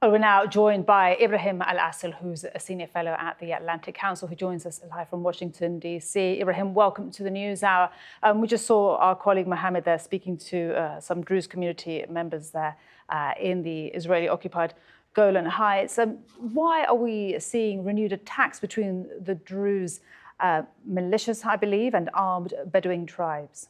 We're now joined by Ibrahim Al-Assil, who's a senior fellow at the Atlantic Council, who joins us live from Washington, D.C. Ibrahim, welcome to the News Hour. We just saw our colleague Mohammed there speaking to some Druze community members there in the Israeli-occupied Golan Heights. Why are we seeing renewed attacks between the Druze militias, I believe, and armed Bedouin tribes?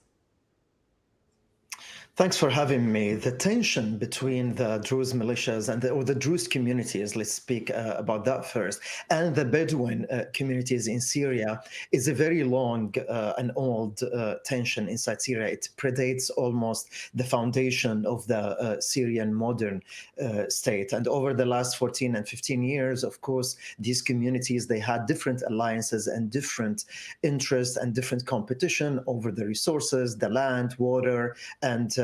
Thanks for having me. The tension between the Druze militias and the Druze communities, let's speak about that first, and the Bedouin communities in Syria is a very long and old tension inside Syria. It predates almost the foundation of the Syrian modern state. And over the last 14 and 15 years, of course, these communities, they had different alliances and different interests and different competition over the resources, the land, water, and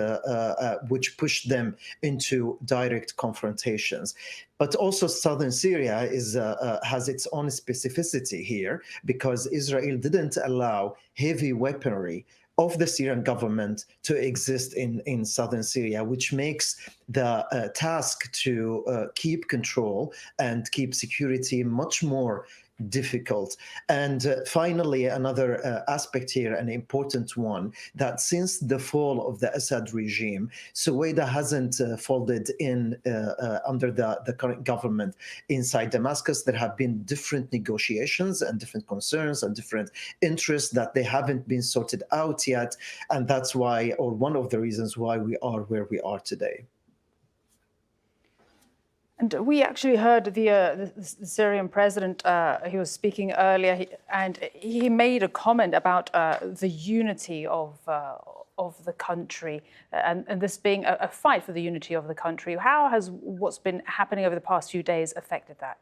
which pushed them into direct confrontations. But also southern Syria has its own specificity here because Israel didn't allow heavy weaponry of the Syrian government to exist in southern Syria, which makes the task to keep control and keep security much more difficult. And finally, another aspect here, an important one, that since the fall of the Assad regime, Suwaida hasn't folded in under the current government inside Damascus. There have been different negotiations and different concerns and different interests that they haven't been sorted out yet. And that's why, or one of the reasons why we are where we are today. And we actually heard the Syrian president, he was speaking earlier, and he made a comment about the unity of the country and this being a fight for the unity of the country. How has what's been happening over the past few days affected that?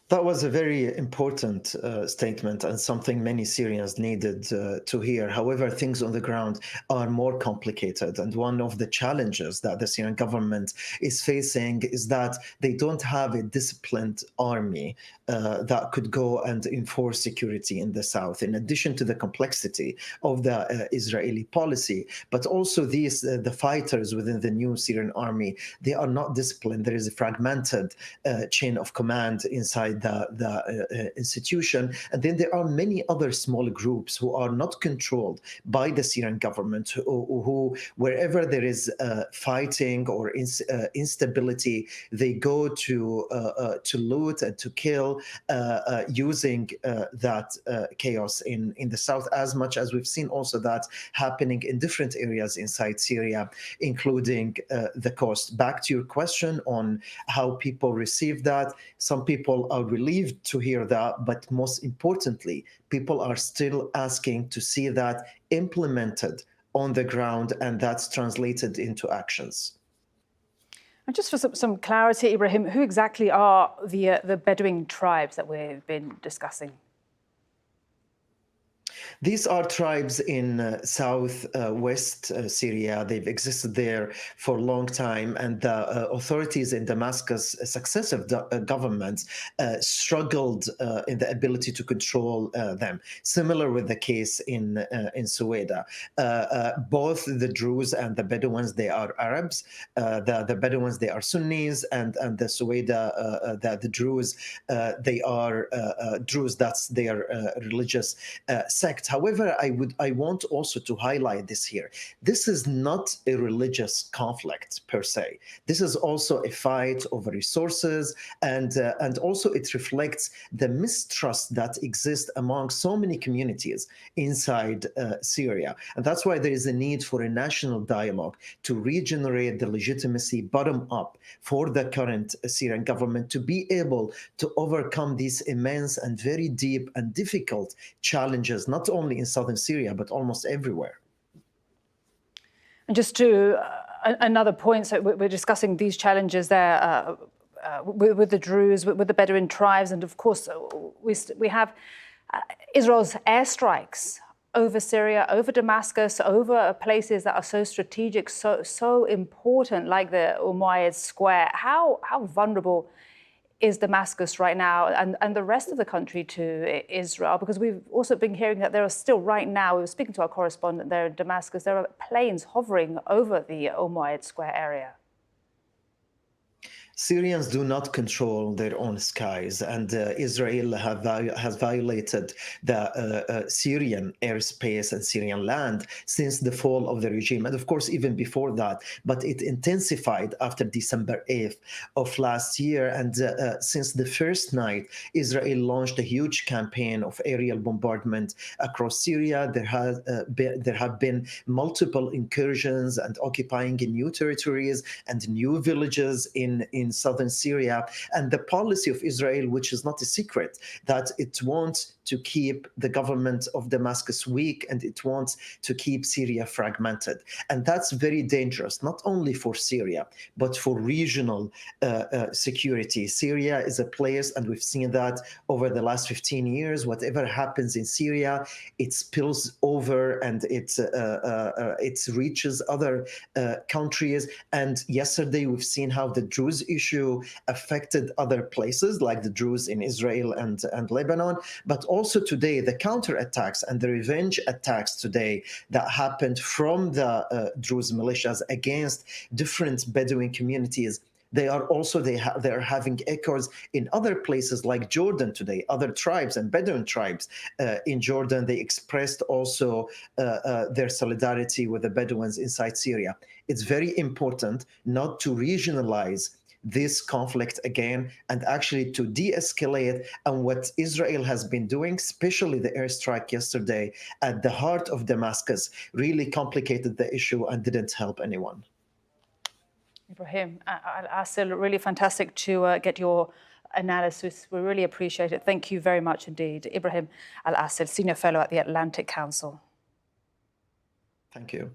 That was a very important statement and something many Syrians needed to hear. However, things on the ground are more complicated. And one of the challenges that the Syrian government is facing is that they don't have a disciplined army that could go and enforce security in the south, in addition to the complexity of the Israeli policy. But also the fighters within the new Syrian army, they are not disciplined. There is a fragmented chain of command inside the institution. And then there are many other small groups who are not controlled by the Syrian government, who wherever there is fighting or instability, they go to loot and to kill using that chaos in the south, as much as we've seen also that happening in different areas inside Syria, including the coast. Back to your question on how people receive that, some people are relieved to hear that, but most importantly, people are still asking to see that implemented on the ground, and that's translated into actions. And just for some clarity, Ibrahim, who exactly are the Bedouin tribes that we've been discussing? These are tribes in southwest Syria. They've existed there for a long time, and the authorities in Damascus, successive governments, struggled in the ability to control them. Similar with the case in Suwaida. Both the Druze and the Bedouins, they are Arabs. The Bedouins, they are Sunnis, and the Suwaida, the Druze, they are Druze. That's their religious sect. However, I want also to highlight this here. This is not a religious conflict per se. This is also a fight over resources, and also it reflects the mistrust that exists among so many communities inside Syria. And that's why there is a need for a national dialogue to regenerate the legitimacy bottom up for the current Syrian government to be able to overcome these immense and very deep and difficult challenges, not only in southern Syria, but almost everywhere. And just to another point, so we're discussing these challenges there with the Druze, with the Bedouin tribes, and of course we have Israel's airstrikes over Syria, over Damascus, over places that are so strategic, so important, like the Umayyad Square. How vulnerable is Damascus right now and the rest of the country to Israel? Because we've also been hearing that there are still right now, we were speaking to our correspondent there in Damascus, there are planes hovering over the Umayyad Square area. Syrians do not control their own skies, and Israel has violated the Syrian airspace and Syrian land since the fall of the regime, and of course even before that. But it intensified after December 8th of last year, and since the first night, Israel launched a huge campaign of aerial bombardment across Syria. There have been multiple incursions and occupying new territories and new villages in southern Syria, and the policy of Israel, which is not a secret, that it wants to keep the government of Damascus weak and it wants to keep Syria fragmented. And that's very dangerous, not only for Syria, but for regional security. Syria is a place, and we've seen that over the last 15 years, whatever happens in Syria, it spills over and it reaches other countries. And yesterday, we've seen how the Druze issue affected other places, like the Druze in Israel and Lebanon. But also today, the counterattacks and the revenge attacks today that happened from the Druze militias against different Bedouin communities, they are having echoes in other places like Jordan today. Other tribes and Bedouin tribes in Jordan, they expressed also their solidarity with the Bedouins inside Syria. It's very important not to regionalize this conflict again and actually to de-escalate. And what Israel has been doing, especially the airstrike yesterday at the heart of Damascus, really complicated the issue and didn't help anyone. Ibrahim Al-Assil, really fantastic to get your analysis. We really appreciate it. Thank you very much indeed. Ibrahim Al-Assil, Senior Fellow at the Atlantic Council. Thank you.